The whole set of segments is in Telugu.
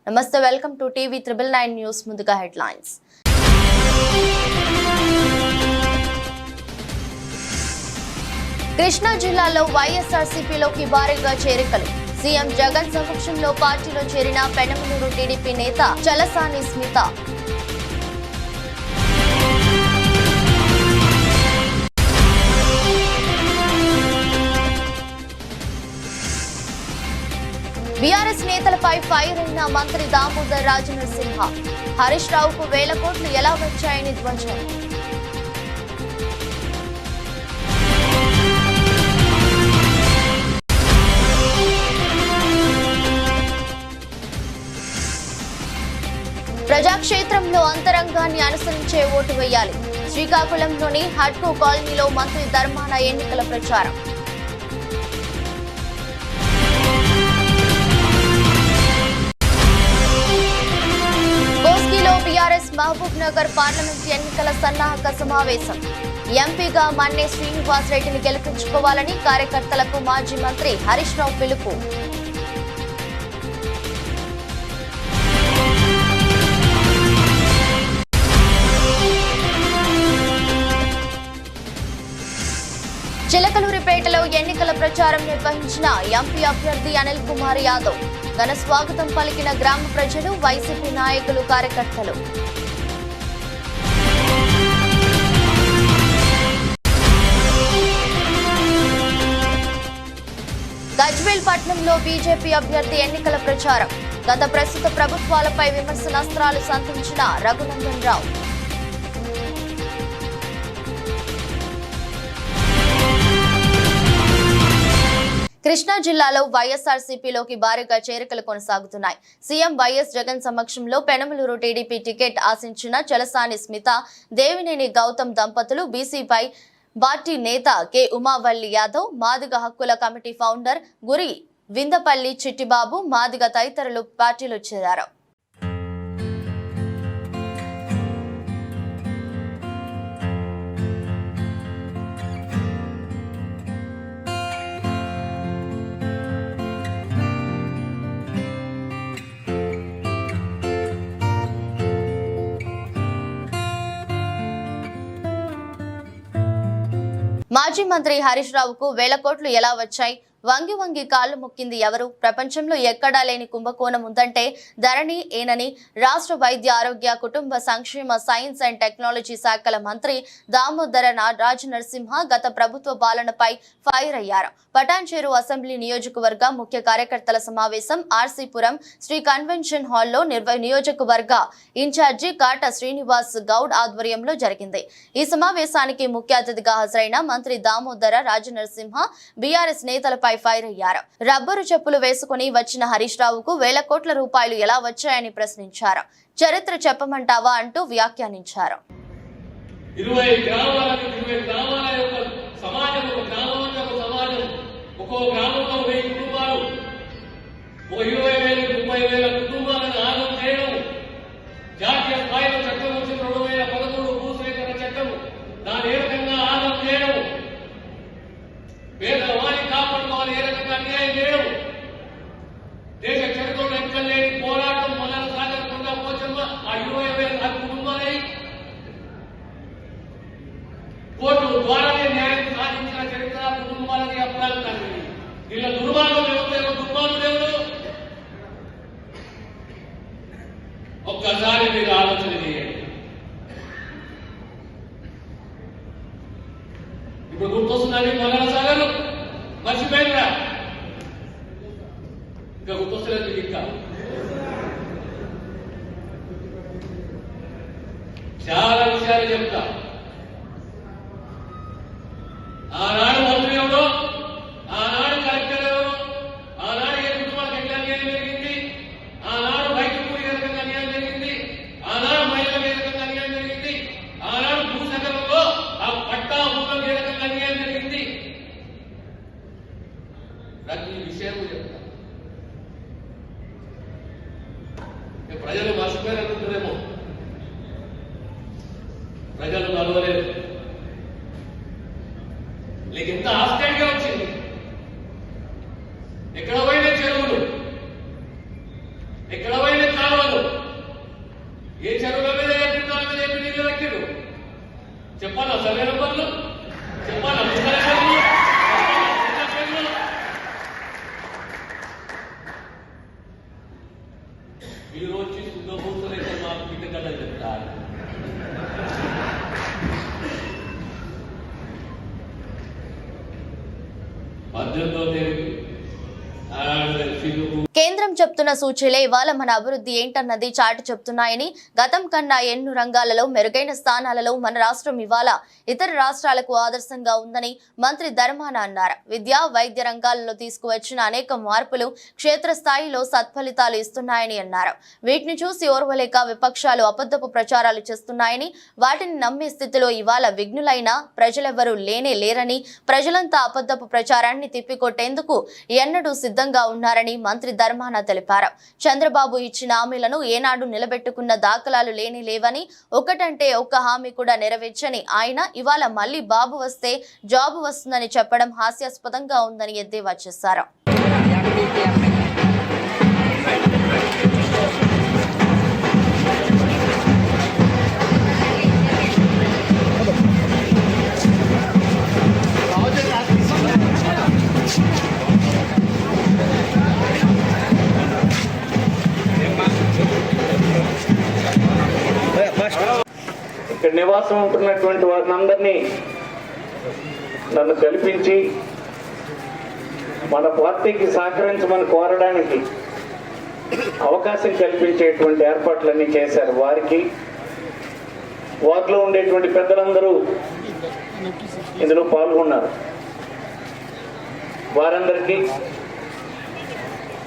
నమస్తే, వెల్కమ్ టు టీవీ 999 న్యూస్. ముందుగా హెడ్లైన్స్. కృష్ణా జిల్లాలో వైఎస్ఆర్సీపీలోకి భారీగా చేరికలు. సీఎం జగన్ సమక్షంలో పార్టీలో చేరిన పెనమలూరు టీడీపీ నేత చలసాని స్మిత. బీఆర్ఎస్ నేతలపై ఫైర్ అయిన మంత్రి దామోదర్ రాజనరసింహ. హరీష్ రావుకు వేల కోట్లు ఎలా వచ్చాయని ధ్వజం. ప్రజాక్షేత్రంలో అంతరంగాన్ని అనుసరించే ఓటు వేయాలి. శ్రీకాకుళంలోని హట్కో కాలనీలో మంత్రి ధర్మాన ఎన్నికల ప్రచారం. బీఆర్ఎస్ మహబూబ్ నగర్ పార్లమెంట్ ఎన్నికల సన్నాహక సమావేశం. ఎంపీగా మన్నే శ్రీనివాస్ రెడ్డిని గెలిపించుకోవాలని కార్యకర్తలకు మాజీ మంత్రి హరీష్ రావు పిలుపు. చిలకలూరిపేటలో ఎన్నికల ప్రచారం నిర్వహించిన ఎంపీ అభ్యర్థి అనిల్ కుమార్ యాదవ్. ఘన స్వాగతం పలికిన గ్రామ ప్రజలు, వైసీపీ నాయకులు, కార్యకర్తలు. గజ్వేల్ పట్నంలో బీజేపీ అభ్యర్థి ఎన్నికల ప్రచారం. గత ప్రస్తుత ప్రభుత్వాలపై విమర్శనాస్త్రాలు సంధించిన రఘునందన్ రావు. కృష్ణా జిల్లాలో వైఎస్ఆర్సీపీలోకి భారీగా చేరికలు కొనసాగుతున్నాయి. సీఎం వైఎస్ జగన్ సమక్షంలో పెనమలూరు టీడీపీ టికెట్ ఆశించిన చలసాని స్మిత, దేవినేని గౌతమ్ దంపతులు, బీసీపై పార్టీ నేత కె ఉమావల్లి యాదవ్, మాదిగ హక్కుల కమిటీ ఫౌండర్ గురి విందపల్లి చిట్టిబాబు, మాదిగ తదితరులు పార్టీలో చేరారు. మాజీ మంత్రి హరీష్ రావుకు వేల కోట్లు ఎలా వచ్చాయి? వంగి వంగి కాళ్లు మొక్కింది ఎవరు? ప్రపంచంలో ఎక్కడా లేని కుంభకోణం ఉందంటే ధరణి ఏనని రాష్ట్ర వైద్య ఆరోగ్య కుటుంబ సంక్షేమ సైన్స్ అండ్ టెక్నాలజీ శాఖల మంత్రి దామోదర రాజనరసింహ గత ప్రభుత్వ పాలనపై ఫైర్ అయ్యారు. పటాన్చేరు అసెంబ్లీ నియోజకవర్గ ముఖ్య కార్యకర్తల సమావేశం ఆర్సీపురం శ్రీ కన్వెన్షన్ హాల్లో నియోజకవర్గ ఇన్ఛార్జి కాట శ్రీనివాస్ గౌడ్ ఆధ్వర్యంలో జరిగింది. ఈ సమావేశానికి ముఖ్య అతిథిగా హాజరైన మంత్రి దామోదర రాజనరసింహ బీఆర్ఎస్ నేతలపై ఫైర్ అయ్యారు. రబ్బరు చెప్పులు వేసుకుని వచ్చిన హరీష్ రావుకు వేల కోట్ల రూపాయలు ఎలా వచ్చాయని ప్రశ్నించారు. చరిత్ర చెప్పమంటావా అంటూ వ్యాఖ్యానించారు. 20 గ్రామాలకు 20 గ్రామాల యొక్క సమాజం, ఒక గ్రామం యొక్క సమాజం, ఒక్కో గ్రామంలో 1000 కుటుంబాలు, ఒక 20,000 30,000 కుటుంబాలను ఆగం చేయడం, జాతీయ స్థాయిలో చట్టం వచ్చిన 2013 భూసేకరణ చట్టం, దాని ఏ రకంగా ఆగం చేయడం, పేదవారిని కాపాడుకోవాలి, ఏ రకంగా అన్యాయం చేయడం, దేశ చరిత్రలో ఎక్కడ లేని పోరాటం, మొదల సాగకుండా పోచమ్మ ఆ 20,000 కుటుంబాలై కోర్టు ద్వారానే న్యాయం సాధించిన చరిత్ర కుటుంబాలకి ఆ ప్రాంతాన్ని. వీళ్ళ దుర్మార్గం ఎవరు? దుర్మార్గులు ఎవరు? ఒక్కసారి మీరు ఆలోచన చేయండి. ఇప్పుడు గుర్తొస్తున్నది మొదల సాగరు మర్చిపోయినరా? ఇంకా గుర్తొస్తలేదు. ఇంకా చాలా విషయాలు చెప్తా. ఆనాడు మంత్రి ఎవరో, ఆనాడు కలెక్టర్ ఎవరో, ఆనాడు ఏ కుటుంబాలకు ఎట్లా అన్యాయం జరిగింది, ఆనాడు రైతులకు ఏ రకంగా అన్యాయం జరిగింది, ఆనాడు మహిళలకు ఏ రకంగా అన్యాయం జరిగింది, ఆనాడు భూసేకరణలో ఆ పట్టా భూములకు ఏ రకంగా అన్యాయం జరిగింది, ప్రతి విషయం చెప్తా. ప్రజలు మర్చిపోయారనుకుంటారేమో, ప్రజలు కలవలేదు. లేక ఎంత ఆశ్చర్యంగా వచ్చింది. ఎక్కడ పోయిన చెరువులు, ఎక్కడ పోయిన చెప్పాలా సర్వే నంబర్లు, చెప్పాలా మీరు వచ్చి శుద్ధభూతులైతే మాకు బిడ్డ కదా చెప్తారు. మధ్యలో కేంద్రం చెప్తున్న సూచీలే ఇవాళ మన అభివృద్ధి ఏంటన్నది చాటి చెప్తున్నాయని, గతం కన్నా ఎన్నో రంగాలలో మెరుగైన స్థానాలలో మన రాష్ట్రం ఇవాళ ఇతర రాష్ట్రాలకు ఆదర్శంగా ఉందని మంత్రి ధర్మాన అన్నారు. విద్య, వైద్య రంగాలలో తీసుకువచ్చిన అనేక మార్పులు క్షేత్రస్థాయిలో సత్ఫలితాలు ఇస్తున్నాయని అన్నారు. వీటిని చూసి ఓర్వలేక విపక్షాలు అబద్ధపు ప్రచారాలు చేస్తున్నాయని, వాటిని నమ్మే స్థితిలో ఇవాళ విఘ్నులైన ప్రజలెవరూ లేనే లేరని, ప్రజలంతా అబద్ధపు ప్రచారాన్ని తిప్పికొట్టేందుకు ఎన్నడూ సిద్ధంగా ఉన్నారని మంత్రి ధర్మాన తెలిపారు. చంద్రబాబు ఇచ్చిన హామీలను ఏనాడు నిలబెట్టుకున్న దాఖలాలు లేని లేవని, ఒకటంటే ఒక్క హామీ కూడా నెరవేర్చని ఆయన ఇవాళ మళ్లీ బాబు వస్తే జాబు వస్తుందని చెప్పడం హాస్యాస్పదంగా ఉందని ఎద్దేవా చేశారు. ఇక్కడ నివాసం ఉంటున్నటువంటి వారిని అందరినీ నన్ను కల్పించి మన పార్టీకి సహకరించమని కోరడానికి అవకాశం కల్పించేటువంటి ఏర్పాట్లన్నీ చేశారు. వారికి, వారిలో ఉండేటువంటి పెద్దలందరూ ఇందులో పాల్గొన్నారు. వారందరికీ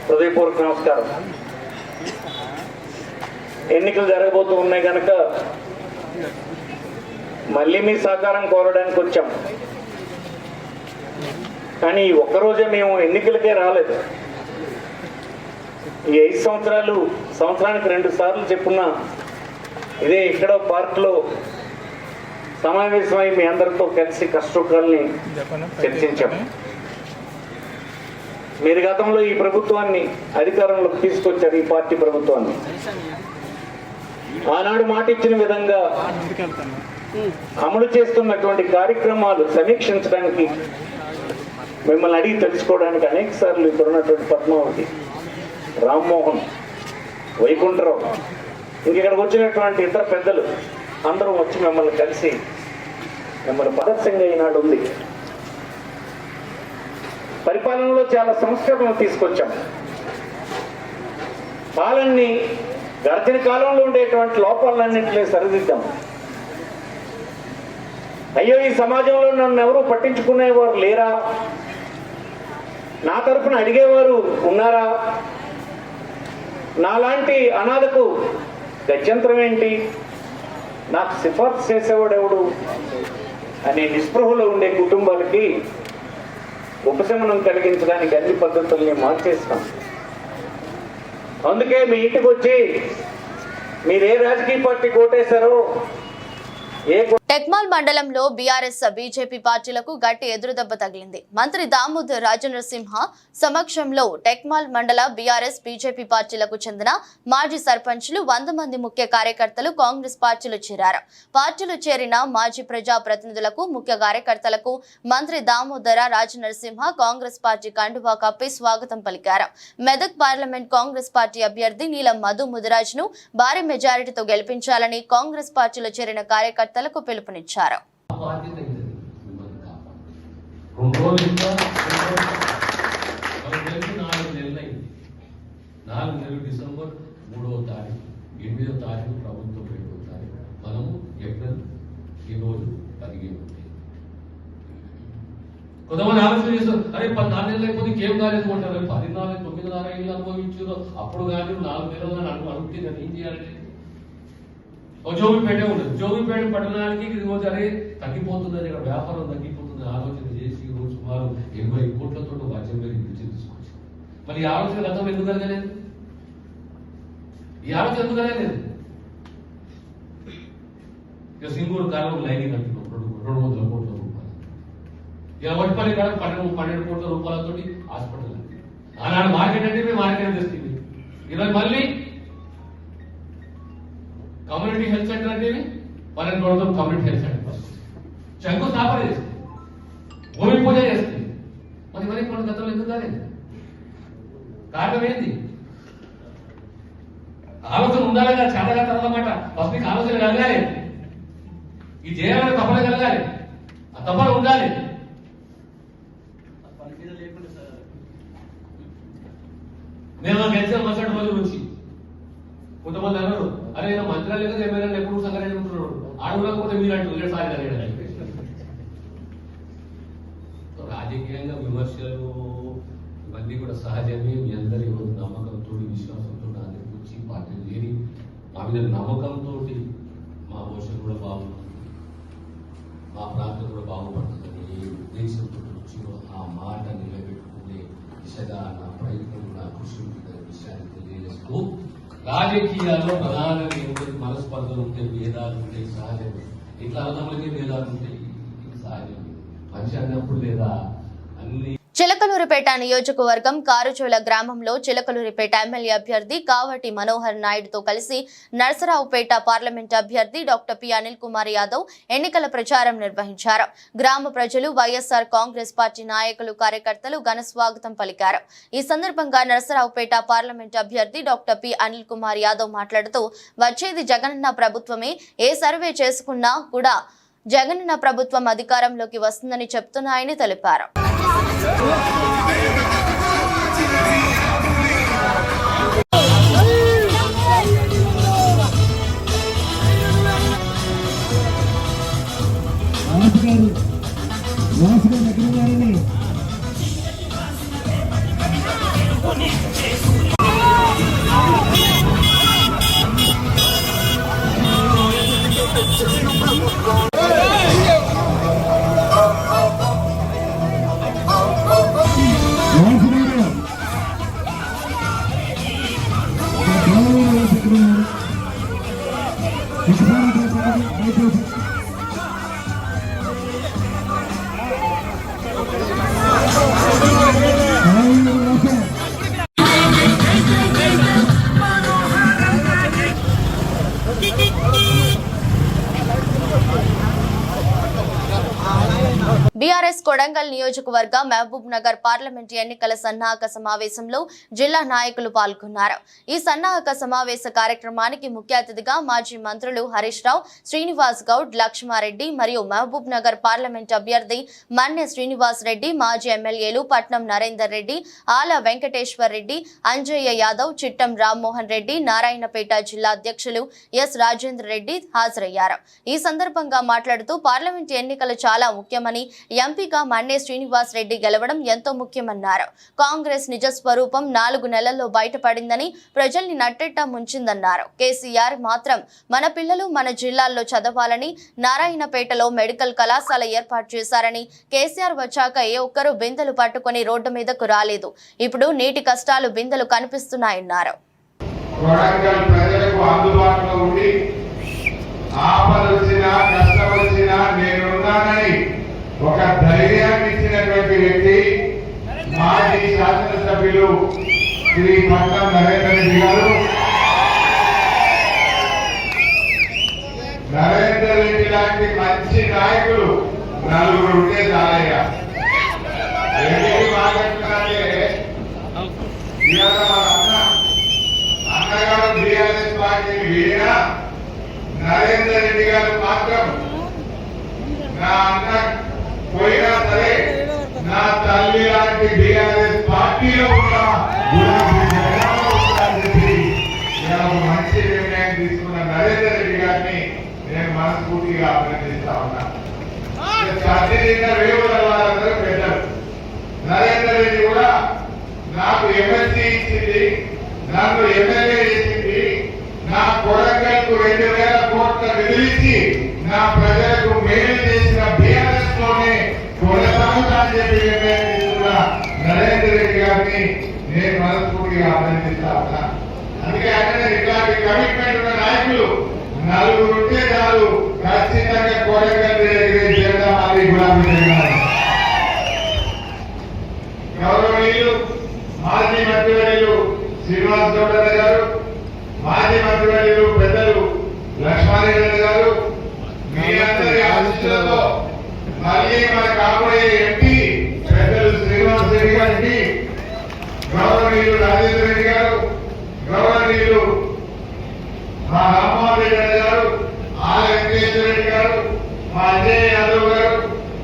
హృదయపూర్వక నమస్కారం. ఎన్నికలు జరగబోతూ ఉన్నాయి కనుక మళ్ళీ మీ సహకారం కోరడానికి వచ్చాం. కానీ ఒక్కరోజే మేము ఎన్నికలకే రాలేదు. ఈ 5 సంవత్సరాలు, సంవత్సరానికి 2 సార్లు చెప్పున్న ఇదే ఇక్కడో పార్క్లో సమావేశమై మీ అందరితో కలిసి కష్టసుఖాల్ని చర్చించాం. మీరు గతంలో ఈ ప్రభుత్వాన్ని అధికారంలోకి తీసుకొచ్చారు, ఈ పార్టీ ప్రభుత్వాన్ని. ఆనాడు మాట ఇచ్చిన విధంగా అమలు చేస్తున్నటువంటి కార్యక్రమాలు సమీక్షించడానికి, మిమ్మల్ని అడిగి తెలుసుకోవడానికి అనేక సార్లు ఇక్కడ ఉన్నటువంటి పద్మావతి, రామ్మోహన్, వైకుంఠరావు, ఇంకెక్కడికి వచ్చినటువంటి ఇతర పెద్దలు అందరూ వచ్చి మిమ్మల్ని కలిసి మిమ్మల్ని ఆదర్శంగా ఈనాడు ఉంది. పరిపాలనలో చాలా సంస్కరణలు తీసుకొచ్చాం. పాలనని గడిచిన కాలంలో ఉండేటువంటి లోపాలన్నింటినీ సరిదిద్దాం. అయ్యో, ఈ సమాజంలో నన్ను ఎవరు పట్టించుకునేవారు లేరా, నా తరఫున అడిగేవారు ఉన్నారా, నాలాంటి అనాథకు గత్యంతరం ఏంటి, నాకు సిఫార్సు చేసేవాడు ఎవడు అనే నిస్పృహలో ఉండే కుటుంబాలకి ఉపశమనం కలిగించడానికి అన్ని పద్ధతుల్ని మార్చేస్తాం. అందుకే మీ ఇంటికి వచ్చి మీరు ఏ రాజకీయ పార్టీ కోటేశారో, టెక్మాల్ మండలంలో బీఆర్ఎస్ బీజేపీ పార్టీలకు గట్టి ఎదురుదెబ్బ తగిలింది. మంత్రి దామోదర్ రాజనరసింహ సమక్షంలో టెక్మాల్ మండల బీఆర్ఎస్ బీజేపీ పార్టీలకు చెందిన మాజీ సర్పంచ్లు 100 మంది ముఖ్య కార్యకర్తలు కాంగ్రెస్ పార్టీలో చేరారు. పార్టీలో చేరిన మాజీ ప్రజా ప్రతినిధులకు, ముఖ్య కార్యకర్తలకు మంత్రి దామోదర రాజనరసింహ కాంగ్రెస్ పార్టీ కండువా కప్పి స్వాగతం పలికారు. మెదక్ పార్లమెంట్ కాంగ్రెస్ పార్టీ అభ్యర్థి నీలం మధు ముదిరాజ్ను భారీ మెజారిటీతో గెలిపించాలని కాంగ్రెస్ పార్టీలో చేరిన కార్యకర్తలకు పిలుపునిచ్చారు. డిసెంబర్ 3వ తారీఖు 8వ తారీఖు ప్రభుత్వం 2వ తారీఖు మనము ఏప్రిల్ ఈ రోజు 15. కొంతమంది ఆలోచన చేస్తారు, అరే 14 నెలలు అయిపోతే ఇంకేం కాలేదు అంటారు. 14, 9 ఏళ్ళు అనుభవించారు, అప్పుడు కానీ 4 నెలలు అడుగుతే నేను ఏం చేయాలి? జోగిపేట ఉండదు, జోగిపేట పట్టణానికి సరే తగ్గిపోతుందని, ఇక్కడ వ్యాపారం తగ్గిపోతుంది ఆలోచన చేసి ఈ రోజు సుమారు 80 కోట్లతో రాజ్యం మీద తీసుకొచ్చి, మరి ఈ ఆలోచన గతంలో ఎందుకు కలగలేదు? ఈ ఆలోచన ఎందుకు కలగలేదు? ఇక సింగూరు కాలం లైనింగ్ కట్టినాం 200 కోట్ల రూపాయలు. ఇలా వడ్పల్లి కాడ 12 కోట్ల రూపాయలతో హాస్పిటల్. ఆనాడు మార్కెట్ అంటే మేము మార్కెట్ తెస్తుంది. ఈరోజు మళ్ళీ కమ్యూనిటీ హెల్త్ సెంటర్ అంటే మనం చూడదాం. కమ్యూనిటీ హెల్త్ సెంటర్ శంకుస్థాపన చేస్తుంది, భూమి పూజ చేస్తుంది. మరి మరి మన గతంలో ఎందుకు కాలేదు? కారణం ఏంది? ఆలోచన ఉండాలి కదా, చాలా అన్నమాట. ఫస్ట్ మీకు ఆలోచన కలగాలి, ఇది చేయాలని తప్పన కలగాలి, ఆ తప్పన ఉండాలి. నేను గెలిచిన మరుసటి రోజు నుంచి కొంతమంది అన్నారు, అరే నేను మంత్రాలు లేదా ఎమ్మెల్యేలు ఎప్పుడు సంగారెడ్డి ఉంటున్నాడు, ఆడకపోతే మీరు అంటారు సారి కలిగాడు. రాజకీయంగా విమర్శలు ఇవన్నీ కూడా సహజమే. మీ అందరి నమ్మకంతో విశ్వాసంతో అందరికి వచ్చి పార్టీలు చేరి మా మీద నమ్మకంతో మా భవిష్యత్తు కూడా బాగుంటుంది, మా ప్రాంతం కూడా బాగుపడుతుందని ఏ ఉద్దేశంతో వచ్చినో ఆ మాట నిలబెట్టుకునే దిశగా నా ప్రయత్నం, నా కృషి ఉంటుందనే విషయాన్ని తెలియజేస్తూ, రాజకీయాల్లో ప్రధానంగా ఏమిటంటే మనస్పర్ధలు ఉంటాయి, భేదాలు ఉంటాయి, సహజమే. ఇట్లా అన్నదమ్ములకే భేదాలు ఉంటాయి, ఇది సహజమే. మనిషి అన్నప్పుడు లేదా అన్ని. చిలకలూరిపేట నియోజకవర్గం కారుచోల గ్రామంలో చిలకలూరిపేట ఎమ్మెల్యే అభ్యర్థి కావటి మనోహర్ నాయుడుతో కలిసి నరసరావుపేట పార్లమెంట్ అభ్యర్థి డాక్టర్ పి అనిల్ కుమార్ యాదవ్ ఎన్నికల ప్రచారం నిర్వహించారు. గ్రామ ప్రజలు, వైఎస్ఆర్ కాంగ్రెస్ పార్టీ నాయకులు, కార్యకర్తలు ఘన స్వాగతం పలికారు. ఈ సందర్భంగా నరసరావుపేట పార్లమెంట్ అభ్యర్థి డాక్టర్ పి అనిల్ కుమార్ యాదవ్ మాట్లాడుతూ, వచ్చేది జగనన్న ప్రభుత్వమే, ఏ సర్వే చేసుకున్నా కూడా జగనన్న ప్రభుత్వం అధికారంలోకి వస్తుందని చెప్తున్నాయని తెలిపారు. బీఆర్ఎస్ కొడంగల్ నియోజకవర్గ మహబూబ్ నగర్ పార్లమెంట్ ఎన్నికల సన్నాహక సమావేశంలో జిల్లా నాయకులు పాల్గొన్నారు. ఈ సన్నాహక సమావేశ కార్యక్రమానికి ముఖ్య అతిథిగా మాజీ మంత్రులు హరీష్ రావు, శ్రీనివాస్ గౌడ్, లక్ష్మారెడ్డి మరియు మహబూబ్ నగర్ పార్లమెంట్ అభ్యర్థి మన్నె శ్రీనివాస్ రెడ్డి, మాజీ ఎమ్మెల్యేలు పట్నం నరేందర్ రెడ్డి, ఆల వెంకటేశ్వర్ రెడ్డి, అంజయ్య యాదవ్, చిట్టం రామ్మోహన్ రెడ్డి, నారాయణపేట జిల్లా అధ్యక్షులు ఎస్ రాజేంద్ర రెడ్డి హాజరయ్యారు. ఈ సందర్భంగా మాట్లాడుతూ, పార్లమెంట్ ఎన్నికలు చాలా ముఖ్యమని, ఎంపీగా మన్నె శ్రీనివాస్ రెడ్డి గెలవడం ఎంతో ముఖ్యమన్నారు. కాంగ్రెస్ నిజ స్వరూపం 4 నెలల్లో బయటపడిందని, ప్రజల్ని నట్టెట్టా ముంచిందన్నారు. కేసీఆర్ మాత్రం మన పిల్లలు మన జిల్లాల్లో చదవాలని నారాయణపేటలో మెడికల్ కళాశాల ఏర్పాటు చేశారని, కేసీఆర్ వచ్చాక ఏ ఒక్కరూ బిందెలు పట్టుకుని రోడ్డు మీదకు రాలేదు, ఇప్పుడు నీటి కష్టాలు బిందెలు కనిపిస్తున్నాయన్నారు. ఒక ధైర్యాన్ని ఇచ్చినటువంటి వ్యక్తి మాజీ శాసనసభ్యులు శ్రీ పట్నం నరేందర్ రెడ్డి గారు. నరేందర్ రెడ్డి లాంటి మంచి నాయకులు 4 ఉంటే చాలయ్యా. అన్నగారు బీఆర్ఎస్ పార్టీని వీడినా నరేందర్ రెడ్డి గారు మాత్రం నా అన్న పోయినా సరే నా తల్లి లాంటి బీఆర్ఎస్ పార్టీలో ఉన్న మంచి నిర్ణయం తీసుకున్న నరేందర్ రెడ్డి గారిని నేను మనస్ఫూర్తిగా అభినందిస్తా ఉన్నా. వాళ్ళందరూ పెట్టారు. నరేందర్ రెడ్డి కూడా నాకు ఎమ్మెల్సీ ఇచ్చింది, నాకు ఎమ్మెల్యే ఇచ్చింది, నా కొడంగల్కు 2000 కోట్ల నిధులిచ్చి నా ప్రజలకు మేలు చేసిన బీఆర్ఎస్ లోనే కొనసాగుతానని చెప్పి నిర్ణయం తీసుకున్న నరేందర్ రెడ్డి గారిని నేను మనస్ఫూర్తిగా అభినందిస్తా ఉన్నా. అందుకే ఆయన ఇట్లాంటి కమిట్మెంట్ ఉన్న నాయకులు 4 ఉంటే చాలు, ఖచ్చితంగా కొడంగల్ జెండా మాది గులాబీ జెండా. గౌరవనీయులు మాజీ మంత్రివర్యులు శ్రీనివాస్ గౌడ్ గారు, మాజీ మంత్రివర్యులు పెద్దలు లక్ష్మారెడ్డి గారు, మీ అందరి ఆశీస్సులతో మళ్ళీ మన కాబోయే ఎంపీ పెద్దలు శ్రీనివాస్ రెడ్డి గారికి, గౌరవనీయులు రాజేంద్ర రెడ్డి గారు, గౌరవనీయులు మా రామ్మోహన్ రెడ్డి గారు, ఆర్ వెంకటేశ్వర రెడ్డి గారు, మా అజయ్ యాదవ్ గారు,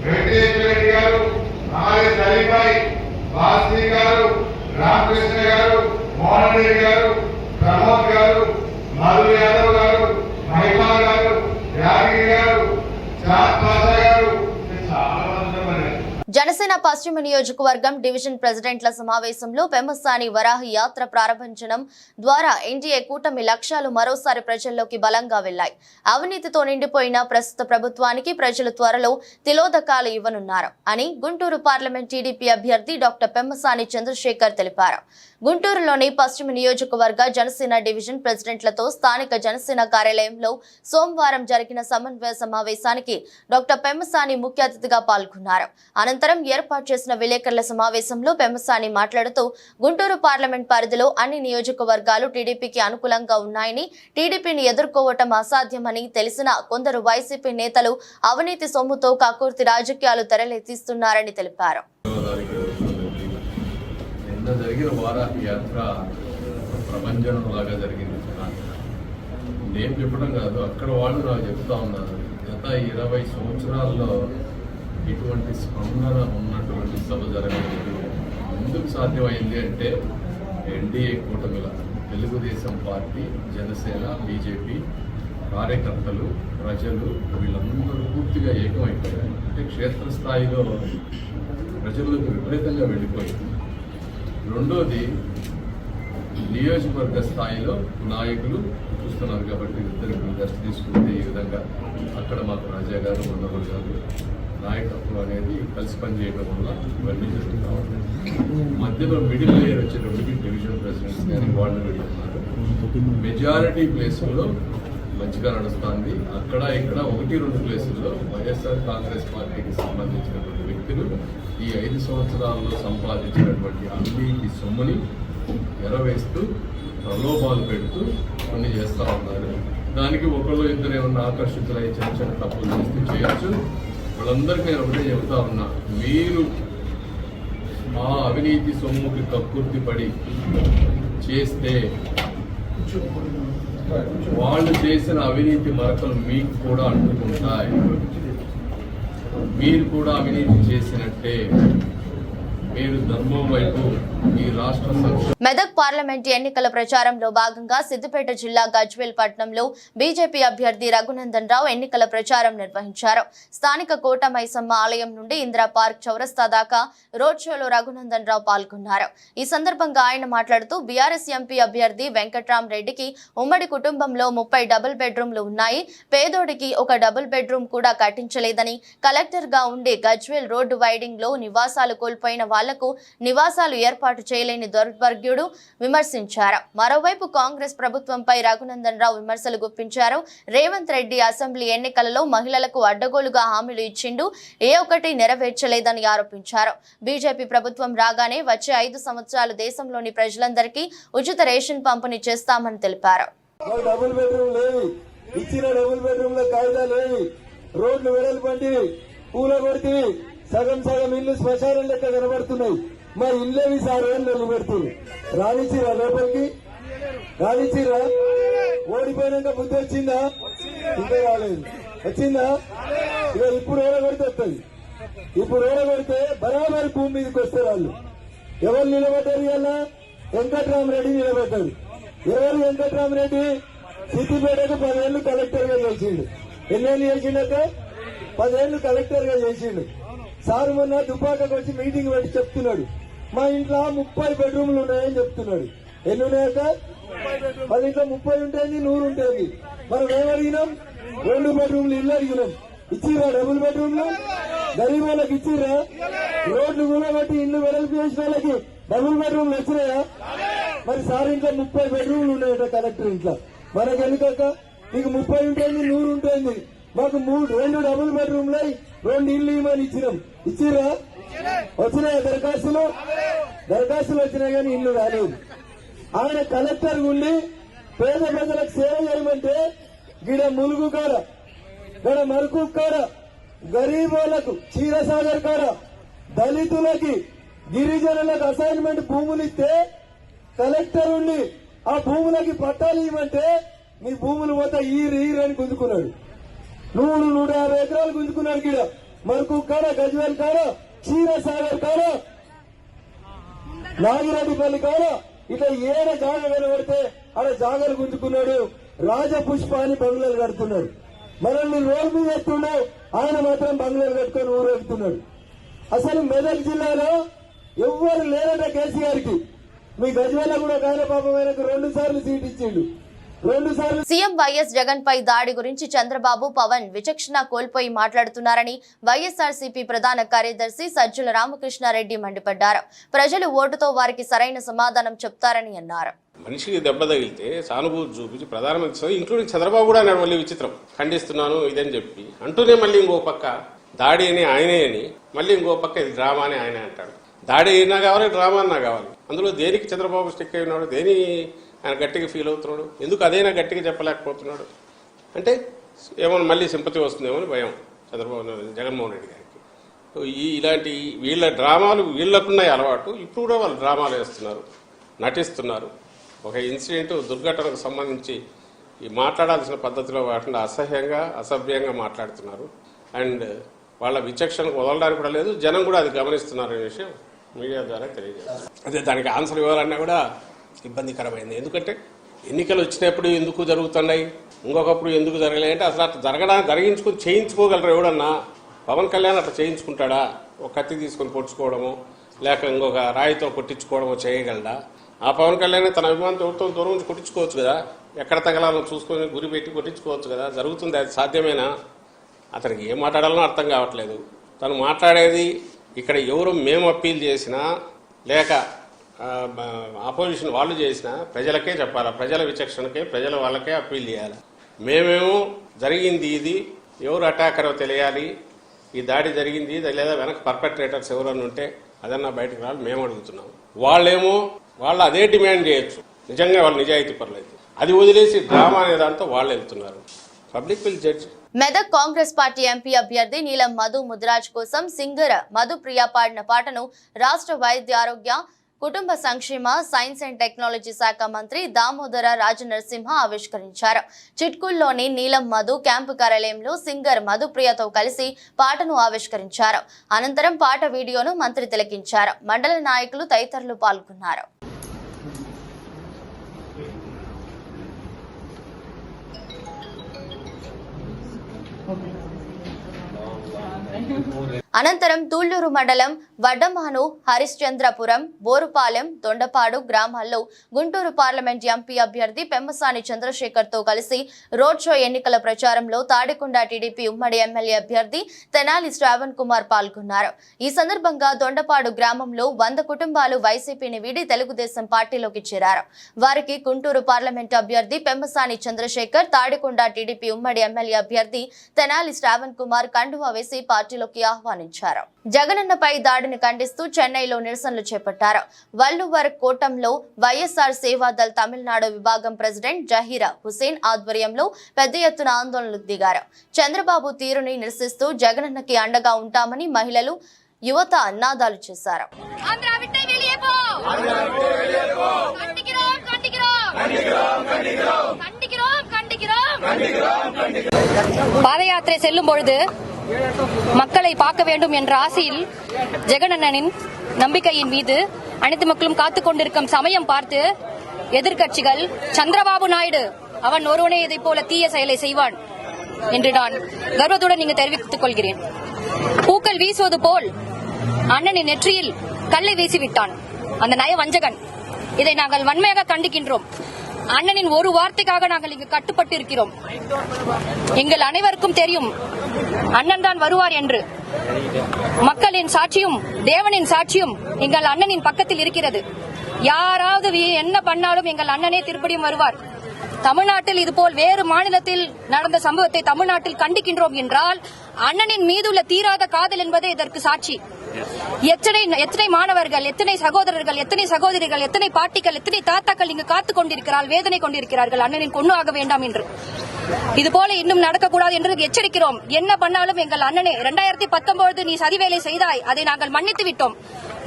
వెంకటేశ్వర రెడ్డి గారు, ఆర్ సలీబాయ్, వాస్వి గారు, రామకృష్ణ గారు, మోహన్ రెడ్డి గారు, ప్రమోద్ గారు, మధు యాదవ్ గారు, మహిమా గారు, యాదగిరి గారు, చాంద్ పాషా గారు, చాలా మంది ఉన్నారు. జనసేన పశ్చిమ నియోజకవర్గం డివిజన్ ప్రెసిడెంట్ల సమావేశంలో పెమ్మసాని వరాహి యాత్ర ప్రారంభించడం ద్వారా ఎన్డీఏ కూటమి లక్ష్యాలు మరోసారి ప్రజల్లోకి బలంగా వెళ్లాయి. అవినీతితో నిండిపోయిన ప్రస్తుత ప్రభుత్వానికి ప్రజలు త్వరలో తిలోదకాలు ఇవ్వనున్నారు అని గుంటూరు పార్లమెంట్ టీడీపీ అభ్యర్థి డాక్టర్ పెమ్మసాని చంద్రశేఖర్ తెలిపారు. గుంటూరులోని పశ్చిమ నియోజకవర్గ జనసేన డివిజన్ ప్రెసిడెంట్లతో స్థానిక జనసేన కార్యాలయంలో సోమవారం జరిగిన సమన్వయ సమావేశానికి డాక్టర్ పెమ్మసాని ముఖ్య అతిథిగా పాల్గొన్నారు. అనంతరం ఏర్పాటు చేసిన విలేకరుల సమావేశంలో పెమ్మసాని మాట్లాడుతూ గుంటూరు పార్లమెంట్ పరిధిలో అన్ని నియోజకవర్గాలు టీడీపీకి అనుకూలంగా ఉన్నాయని, టీడీపీని ఎదుర్కోవటం అసాధ్యమని తెలిసిన కొందరు వైసీపీ నేతలు అవినీతి సొమ్ముతో కక్కుర్తి రాజకీయాలు తెరలేతీస్తున్నారని తెలిపారు. నిన్న జరిగిన వారాహి యాత్ర ప్రభంజనం లాగా జరిగింది. నేను చెప్పడం కాదు, అక్కడ వాళ్ళు నాకు చెప్తా ఉన్నారు, గత 20 సంవత్సరాల్లో ఇటువంటి స్పందన ఉన్నటువంటి సభ జరగలేదు. ఎందుకు సాధ్యమైంది అంటే ఎన్డీఏ కూటమిల తెలుగుదేశం పార్టీ, జనసేన, బీజేపీ కార్యకర్తలు, ప్రజలు వీళ్ళందరూ పూర్తిగా ఏకమైపోయారు. అంటే క్షేత్రస్థాయిలో ప్రజలకు విపరీతంగా వెళ్ళిపోయింది. రెండోది, నియోజకవర్గ స్థాయిలో నాయకులు చూస్తున్నారు కాబట్టి ఇద్దరు దర్శ తీసుకుంటే ఈ విధంగా అక్కడ మాకు రాజా గారు, మండపల్ గారు నాయకత్వం అనేది కలిసి పనిచేయడం వల్ల ఇవన్నీ జరుగుతూ ఉంటాయి. మధ్యలో మిడిల్ లేయర్ వచ్చేటప్పటికి డివిజన్ ప్రెసిడెంట్స్ కానీ వాళ్ళు వెళ్తున్నారు. మెజారిటీ ప్లేసుల్లో మంచిగా నడుస్తుంది. అక్కడ ఇక్కడ 1-2 ప్లేసుల్లో వైఎస్ఆర్ కాంగ్రెస్ పార్టీకి సంబంధించినటువంటి వ్యక్తులు ఈ 5 సంవత్సరాల్లో సంపాదించినటువంటి అవినీతి సొమ్ముని ఎరవేస్తూ ప్రలోభాలు పెడుతూ కొన్ని చేస్తూ ఉన్నారు. దానికి ఒకళ్ళు ఇద్దరు ఏమన్నా ఆకర్షితులై చిన్న చిన్న తప్పులు చేస్తూ చేయొచ్చు. వాళ్ళందరికీ నేను ఒకటే చెబుతా ఉన్నా, మీరు ఆ అవినీతి సొమ్ముకి కక్కుర్తి పడి చేస్తే వాళ్ళు చేసిన అవినీతి మరకలు మీకు కూడా అంటుకుంటాయి. మీరు కూడా అవినీతి చేసినట్టే. మీరు ధర్మం వైపు ఈ రాష్ట్ర మెదక్ పార్లమెంట్ ఎన్నికల ప్రచారంలో భాగంగా సిద్దిపేట జిల్లా గజ్వేల్ పట్టణంలో బీజేపీ అభ్యర్థి రఘునందన్ రావు ఎన్నికల ప్రచారం నిర్వహించారు. స్థానిక కోట మైసమ్మ ఆలయం నుండి ఇందిరా పార్క్ చౌరస్తా దాకా రోడ్ షోలో రఘునందన్ రావు పాల్గొన్నారు. ఈ సందర్భంగా ఆయన మాట్లాడుతూ బీఆర్ఎస్ ఎంపీ అభ్యర్థి వెంకట్రామరెడ్డికి ఉమ్మడి కుటుంబంలో 30 డబుల్ బెడ్రూమ్లు ఉన్నాయి. పేదోడికి ఒక డబుల్ బెడ్రూమ్ కూడా కట్టించలేదని, కలెక్టర్ గా ఉండి గజ్వేల్ రోడ్డు వైడింగ్ లో నివాసాలు కోల్పోయిన వాళ్లకు నివాసాలు ఏర్పాటు చేయలేని దౌర్భాగ్యుడు విమర్శించారు. మరోవైపు కాంగ్రెస్ ప్రభుత్వంపై రఘునందన్ రావు విమర్శలు గుప్పించారు. రేవంత్ రెడ్డి అసెంబ్లీ ఎన్నికలలో మహిళలకు అడ్డగోలుగా హామీలు ఇచ్చిండు, ఏ ఒక్కటి నెరవేర్చలేదని ఆరోపించారు. బీజేపీ ప్రభుత్వం రాగానే వచ్చే 5 సంవత్సరాలు దేశంలోని ప్రజలందరికీ ఉచిత రేషన్ పంపిణీ చేస్తామని తెలిపారు. డబుల్ బెడ్రూమ్ లేవి, ఇచ్చిన డబుల్ బెడ్రూమ్ లో కాయిదాలు లేవి, రోడ్లు వెడల్పంటివి, పూల కొడితివి, సగం సగం ఇల్లు శ్మశానం లెక్క కనబడుతున్నాయి. మా ఇల్లేవి సార్ ఏం నిలబెడుతుంది. రానిచ్చిరా లోపలికి? రానిచ్చిరా? ఓడిపోయినాక బుద్ధి వచ్చిందా? ఇంకా రాలేదు. వచ్చిందా? ఇక ఇప్పుడు ఓడగొడితే వస్తుంది. ఇప్పుడు ఓడగొడితే బరాబరి భూమి మీదకి వస్తారు వాళ్ళు. ఎవరు నిలబడ్డారు? ఇలా వెంకట్రామరెడ్డి నిలబడ్డాడు. ఎవరు వెంకట్రామరెడ్డి? సిద్దిపేటకు 10 ఏళ్లు కలెక్టర్ గా చేసిండు. ఎన్నేళ్ళు చేసిండక? 10 ఏళ్లు కలెక్టర్ గా చేసిండు. సార్ మొన్న దుబ్బాకకు వచ్చి మీటింగ్ పెట్టి చెప్తున్నాడు, మా ఇంట్లో 30 బెడ్రూమ్లు ఉన్నాయని చెప్తున్నాడు. ఎన్ని ఉన్నాయక? 10 ఇంట్లో 30 ఉంటుంది, 100 ఉంటుంది. మనం ఏమడిగినాం? 2 బెడ్రూమ్లు ఇల్లు అడిగినాం. ఇచ్చిరా డబుల్ బెడ్రూమ్లు? గరీబ్ వాళ్ళకి ఇచ్చిరా? రోడ్లు కూడబట్టి ఇల్లు వెడల్పు చేసిన వాళ్ళకి డబుల్ బెడ్రూమ్లు వచ్చినాయా? మరి సార్ ఇంట్లో 30 బెడ్రూమ్లు ఉన్నాయట కలెక్టర్ ఇంట్లో. మనకి ఎందుకక్క? నీకు 30 ఉంటుంది, 100 ఉంటుంది. మాకు 2 డబుల్ బెడ్రూమ్లు 2 ఇల్లు ఇవ్వమని ఇచ్చినాం. ఇచ్చిరా? వచ్చినాయా దరఖాస్తులు? దరఖాస్తులు వచ్చినాయి కానీ ఇల్లు రాలేదు. ఆయన కలెక్టర్ ఉండి పేద ప్రజలకు సేవ చేయమంటే గిడ ములుగు కాడ, గడ మరుకు కాడ గరీబులకు క్షీరసాగర్ కాడ దళితులకి గిరిజనులకు అసైన్మెంట్ భూములు ఇస్తే కలెక్టర్ ఉండి ఆ భూములకి పట్టాలు ఇవ్వమంటే మీ భూములు పోతా ఈరని గుంజుకున్నాడు. 150 ఎకరాలు గుంజుకున్నాడు. గిడ మరకు కాడ, గజ్వేల్ కాడ, క్షీరసాగర్ కాడ, నాగిరెడ్డిపల్లి కాడ ఇట్లా ఏడ జాగ కనబడితే ఆడ జాగలు గుంజుకున్నాడు. రాజపుష్ప అని బంగ్లాలు కడుతున్నాడు. మనల్ని రోడ్డు మీద ఎత్తున్నాడు, ఆయన మాత్రం బంగ్లాలు కట్టుకొని ఊరెగుతున్నాడు. అసలు మెదక్ జిల్లాలో ఎవ్వరు లేరట కేసీఆర్కి. మీ గజ్వేల్ కూడా ఆయన పాపం ఆయనకు 2 సార్లు సీట్ ఇచ్చిండు. 2 సార్లు. సీఎం వైఎస్ జగన్ పై దాడి గురించి చంద్రబాబు, పవన్ విచక్షణ కోల్పోయి మాట్లాడుతున్నారని వైఎస్ఆర్సీపీ ప్రధాన కార్యదర్శి సజ్జల రామకృష్ణారెడ్డి మండిపడ్డారు. ప్రజలు ఓటుతో వారికి సరైన సమాధానం చెప్తారని అన్నారు. మనిషికి దెబ్బ తగిలితే సానుభూతి చూపించి ప్రధానమంత్రి ఇంక్లూడింగ్ చంద్రబాబు కూడా అన్నాడు మళ్ళీ విచిత్రం, ఖండిస్తున్నాను ఇదని చెప్పి అంటూనే మళ్ళీ ఇంకో పక్క దాడి అని ఆయనే అని మళ్ళీ ఇంకో పక్క ఇది డ్రామా అని ఆయనే అంటాడు. దాడి అయినా కావాలి, డ్రామా అన్నా కావాలి. అందులో దేనికి చంద్రబాబు స్టిక్ అయి ఉన్నాడు, దేని ఆయన గట్టిగా ఫీల్ అవుతున్నాడు, ఎందుకు అదైనా గట్టిగా చెప్పలేకపోతున్నాడు అంటే ఏమన్నా మళ్ళీ సింపతి వస్తుందేమో అని భయం చంద్రబాబు జగన్మోహన్ రెడ్డి గారికి. ఇలాంటి వీళ్ళ డ్రామాలు వీళ్ళకున్నాయి అలవాటు. ఇప్పుడు కూడా వాళ్ళు డ్రామాలు వేస్తున్నారు, నటిస్తున్నారు. ఒక ఇన్సిడెంట్ దుర్ఘటనకు సంబంధించి ఈ మాట్లాడాల్సిన పద్ధతిలో కాకుండా అసహ్యంగా అసభ్యంగా మాట్లాడుతున్నారు. అండ్ వాళ్ళ విచక్షణకు వదలడానికి కూడా లేదు. జనం కూడా అది గమనిస్తున్నారు అనే విషయం మీడియా ద్వారా తెలియజేస్తారు. అదే దానికి ఆన్సర్ ఇవ్వాలన్నా కూడా ఇబ్బందికరమైంది. ఎందుకంటే ఎన్నికలు వచ్చినప్పుడు ఎందుకు జరుగుతున్నాయి, ఇంకొకప్పుడు ఎందుకు జరగలేదు అంటే అసలు అట్లా జరిగించుకొని చేయించుకోగలరు ఎవడన్నా? పవన్ కళ్యాణ్ అట్లా చేయించుకుంటాడా? ఒక కత్తి తీసుకొని పొడుచుకోవడము లేక ఇంకొక రాయితో కొట్టించుకోవడమో చేయగలడా? ఆ పవన్ కళ్యాణ్ తన అభిమానంతో ఎవరితో దూరం నుంచి కొట్టించుకోవచ్చు కదా, ఎక్కడ తగలాలని చూసుకొని గురి పెట్టి కొట్టించుకోవచ్చు కదా. జరుగుతుంది, అది సాధ్యమేనా? అతనికి ఏం మాట్లాడాలనో అర్థం కావట్లేదు. తను మాట్లాడేది ఇక్కడ ఎవరు మేము అప్పీల్ చేసినా లేక ఆపోజిషన్ వాళ్ళు చేసినా ప్రజలకే చెప్పాలా, ప్రజల విచక్షణకే, ప్రజల వాళ్ళకే అప్పీల్ చేయాలి. మేమేమో జరిగింది ఇది, ఎవరు అటాకరో తెలియాలి, ఈ దాడి జరిగింది లేదా వెనక పర్పెట్రేటర్స్ ఎవరన్నా ఉంటే అదన్నా బయటకు రావాలి మేము అడుగుతున్నాం. వాళ్ళేమో వాళ్ళు అదే డిమాండ్ చేయొచ్చు, నిజంగా వాళ్ళు నిజాయితీ పర్లేదు. అది వదిలేసి డ్రామా అనే దాంతో వాళ్ళు వెళ్తున్నారు. Public will judge. Medak Congress party MP అభ్యర్థి నీలం మధు ముదిరాజ్ కోసం సింగర్ మధుప్రియ పాడిన పాటను రాష్ట్ర వైద్య ఆరోగ్య కుటుంబ సంక్షేమ సైన్స్ అండ్ టెక్నాలజీ శాఖ మంత్రి దామోదర రాజనరసింహ ఆవిష్కరించారు. చిట్కూల్లోని నీలం మధు క్యాంపు కార్యాలయంలో సింగర్ మధుప్రియతో కలిసి పాటను ఆవిష్కరించారు. అనంతరం పాట వీడియోను మంత్రి తిలకించారు. మండల నాయకులు తదితరులు పాల్గొన్నారు. అనంతరం తూళ్లూరు మండలం వడ్డమాను, హరిశ్చంద్రపురం, బోరుపాలెం, దొండపాడు గ్రామాల్లో గుంటూరు పార్లమెంట్ ఎంపీ అభ్యర్థి పెమ్మసాని చంద్రశేఖర్ తో కలిసి రోడ్ షో ఎన్నికల ప్రచారంలో తాడికొండ టీడీపీ ఉమ్మడి ఎమ్మెల్యే అభ్యర్థి తెనాలి శ్రావణ్ కుమార్ పాల్గొన్నారు. ఈ సందర్భంగా దొండపాడు గ్రామంలో 100 కుటుంబాలు వైసీపీని వీడి తెలుగుదేశం పార్టీలోకి చేరారు. వారికి గుంటూరు పార్లమెంట్ అభ్యర్థి పెమ్మసాని చంద్రశేఖర్, తాడికొండ టీడీపీ ఉమ్మడి ఎమ్మెల్యే అభ్యర్థి తెనాలి శ్రావణ్ కుమార్ కండువా వేసి పార్టీలోకి ఆహ్వానించారు. జగనన్నపై దాడిని ఖండిస్తూ చెన్నైలో నిరసనలు చేపట్టారు. వల్లువర్ కోటంలో వైఎస్ఆర్ సేవాదల్ తమిళనాడు విభాగం ప్రెసిడెంట్ జహీరా హుసేన్ ఆధ్వర్యంలో పెద్ద ఎత్తున ఆందోళనకు దిగారు. చంద్రబాబు తీరుని నిరసిస్తూ జగనన్నకి అండగా ఉంటామని మహిళలు, యువత నినాదాలు చేశారు. பாதயாத்திரை செல்லும் பொழுது மக்களை பார்க்க வேண்டும் என்ற ஆசையில் ஜெகனண்ணனின் நம்பிக்கையின் மீது அனைத்து மக்களும் காத்துக் கொண்டிருக்கும் சமயம் பார்த்து எதிர்க்கட்சிகள் சந்திரபாபு நாயுடு அவன் ஒருவனே இதை போல தீய செயலை செய்வான் என்று நான் கர்வத்துடன் இங்கு தெரிவித்துக் கொள்கிறேன். பூக்கள் வீசுவது போல் அண்ணனின் நெற்றியில் கல்லை வீசிவிட்டான் அந்த நய வஞ்சகன். இதை நாங்கள் வன்மையாக கண்டிக்கின்றோம். அண்ணனின் ஒரு வார்த்தைக்காக நாங்கள் இங்கு கட்டுப்பட்டு இருக்கிறோம். எங்கள் அனைவருக்கும் தெரியும் அண்ணன் தான் வருவார் என்று. மக்களின் சாட்சியும் தேவனின் சாட்சியும் எங்கள் அண்ணனின் பக்கத்தில் இருக்கிறது. யாராவது என்ன பண்ணாலும் எங்கள் அண்ணனே திருப்படியும் வருவார். தமிழ்நாட்டில் இதுபோல் வேறு மாநிலத்தில் நடந்த சம்பவத்தை தமிழ்நாட்டில் கண்டிக்கின்றோம் என்றால் அண்ணனின் மீதுள்ள தீராத காதல் என்பதே இதற்கு சாட்சி. எத்தனை மாணவர்கள், எத்தனை சகோதரர்கள், எத்தனை சகோதரிகள், எத்தனை பாட்டிகள், எத்தனை தாத்தாக்கள் இங்கு காத்துக் கொண்டிருக்கிறார்கள், வேதனை கொண்டிருக்கிறார்கள் அண்ணனின் கொண்டு ஆக வேண்டாம் என்று. இது போல இன்னும் நடக்கக்கூடாது என்று எச்சரிக்கிறோம். என்ன பண்ணாலும் எங்கள் அண்ணனே 2019 நீ சதி வேலை செய்தாய், அதை நாங்கள் மன்னித்து விட்டோம்.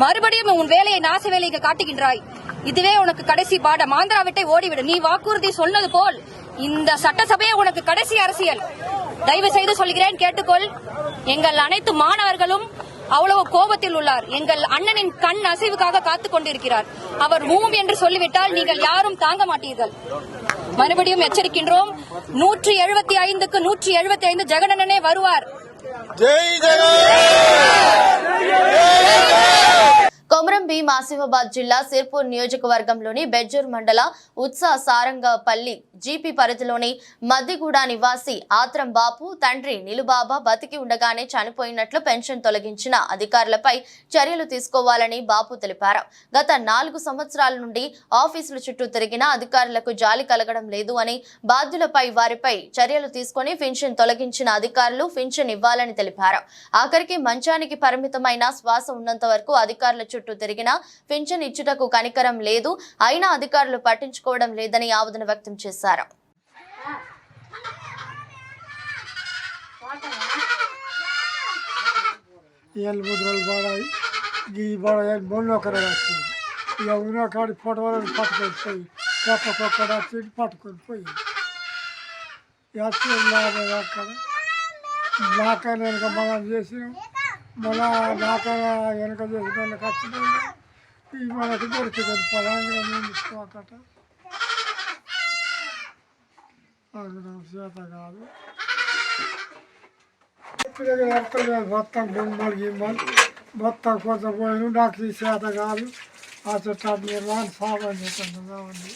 மறுபடியும் உன் வேலையை நாச வேலைக்கு காட்டுகின்றாய். இதுவே உனக்கு கடைசி பாடம். ஆந்திரா விட்டை ஓடிவிடு. நீ வாக்குறுதி சொன்னது போல் இந்த சட்டசபையே உனக்கு கடைசி அரசியல். தயவு செய்து சொல்கிறேன், கேட்டுக்கொள். எங்கள் அனைத்து மாணவர்களும் அவ்வளவு கோபத்தில் உள்ளார். எங்கள் அண்ணனின் கண் அசைவுக்காக காத்துக் கொண்டிருக்கிறார். அவர் மூம் என்று சொல்லிவிட்டால் நீங்கள் யாரும் தாங்க மாட்டீர்கள். மறுபடியும் எச்சரிக்கின்றோம். 175க்கு 175 ஜெகனண்ணனே வருவார். కొమరం భీం ఆసిఫాబాద్ జిల్లా సిర్పూర్ నియోజకవర్గంలోని బెజ్జూర్ మండల ఉత్సా సారంగపల్లి జీపీ పరిధిలోని మద్దిగూడ నివాసి ఆత్రం బాపు తండ్రి నిలుబాబా బతికి ఉండగానే చనిపోయినట్లు పెన్షన్ తొలగించిన అధికారులపై చర్యలు తీసుకోవాలని బాపు తెలిపారు. గత 4 సంవత్సరాల నుండి ఆఫీసుల చుట్టూ తిరిగినా అధికారులకు జాలి కలగడం లేదు అని, బాధ్యులపై వారిపై చర్యలు తీసుకుని పెన్షన్ తొలగించిన అధికారులు పెన్షన్ ఇవ్వాలని తెలిపారు. ఆఖరికి మంచానికి పరిమితమైన శ్వాస ఉన్నంత వరకు అధికారుల చుట్టూ తిరిగినా పెన్షన్ ఇచ్చుటకు కనికరం లేదు, అయినా అధికారులు పట్టించుకోవడం లేదని ఆవేదన వ్యక్తం చేశారు. మళ్ళా దాకా వెనక చేసిన వాళ్ళకి వచ్చిపోయింది. ఈ మనకి దొరికింది పదాంగా మేము తీసుకోకట చేత కాదు. మొత్తం బొమ్మలు గిమ్మలు మొత్తం కొంచెం పోయిన నాకు ఈ చేత కాదు. ఆ చెట్టు మీరు రాని సాగం చేస్తుంది కావండి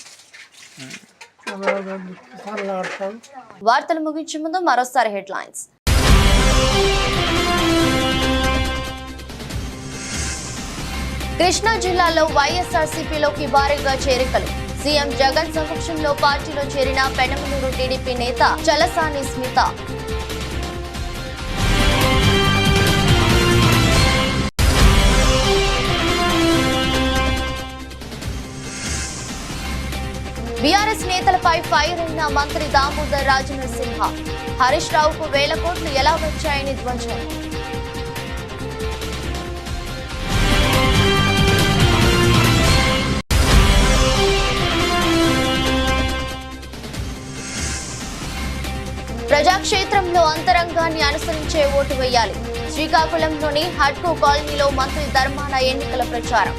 సరళాడతాడు. వార్తలు ముగించే ముందు మరోసారి హెడ్లైన్స్. కృష్ణా జిల్లాలో వైఎస్ఆర్సీపీలోకి భారీగా చేరికలు. సీఎం జగన్ సమక్షంలో పార్టీలో చేరిన పెనమలూరు టీడీపీ నేత చలసాని స్మిత. బీఆర్ఎస్ నేతలపై ఫైర్ అయిన మంత్రి దామోదర్ రాజనరసింహ. హరీష్ రావుకు 1000 కోట్లు ఎలా వచ్చాయని ధ్వజం. ప్రజాక్షేత్రంలో అంతరంగాన్ని అనుసరించే ఓటు వేయాలి. శ్రీకాకుళంలోని హడ్కో కాలనీలో మంత్రి ధర్మాన ఎన్నికల ప్రచారం.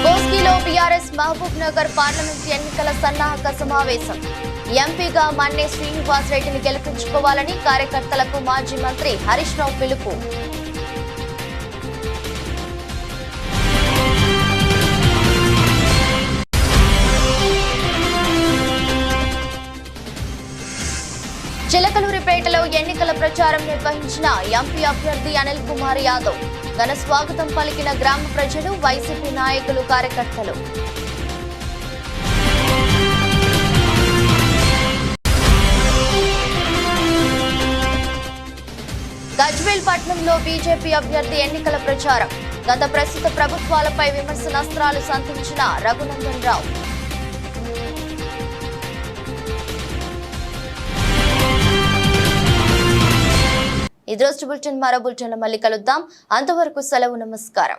కోస్గిలో బీఆర్ఎస్ మహబూబ్ నగర్ పార్లమెంట్ ఎన్నికల సన్నాహక సమావేశం. ఎంపీగా మన్నే శ్రీనివాస్ రెడ్డిని గెలిపించుకోవాలని కార్యకర్తలకు మాజీ మంత్రి హరీష్ రావు పిలుపు. చిలకలూరిపేటలో ఎన్నికల ప్రచారం నిర్వహించిన ఎంపీ అభ్యర్థి అనిల్ కుమార్ యాదవ్. ఘన స్వాగతం పలికిన గ్రామ ప్రజలు, వైసీపీ నాయకులు, కార్యకర్తలు. గజ్వేల్ పట్నంలో బీజేపీ అభ్యర్థి ఎన్నికల ప్రచారం. గత ప్రస్తుత ప్రభుత్వాలపై విమర్శనాస్త్రాలు సంధించిన రఘునందన్ రావు. ఈ రోజు బులెటిన్ మరో బులెటిన్లో మళ్ళీ కలుద్దాం. అంతవరకు సెలవు, నమస్కారం.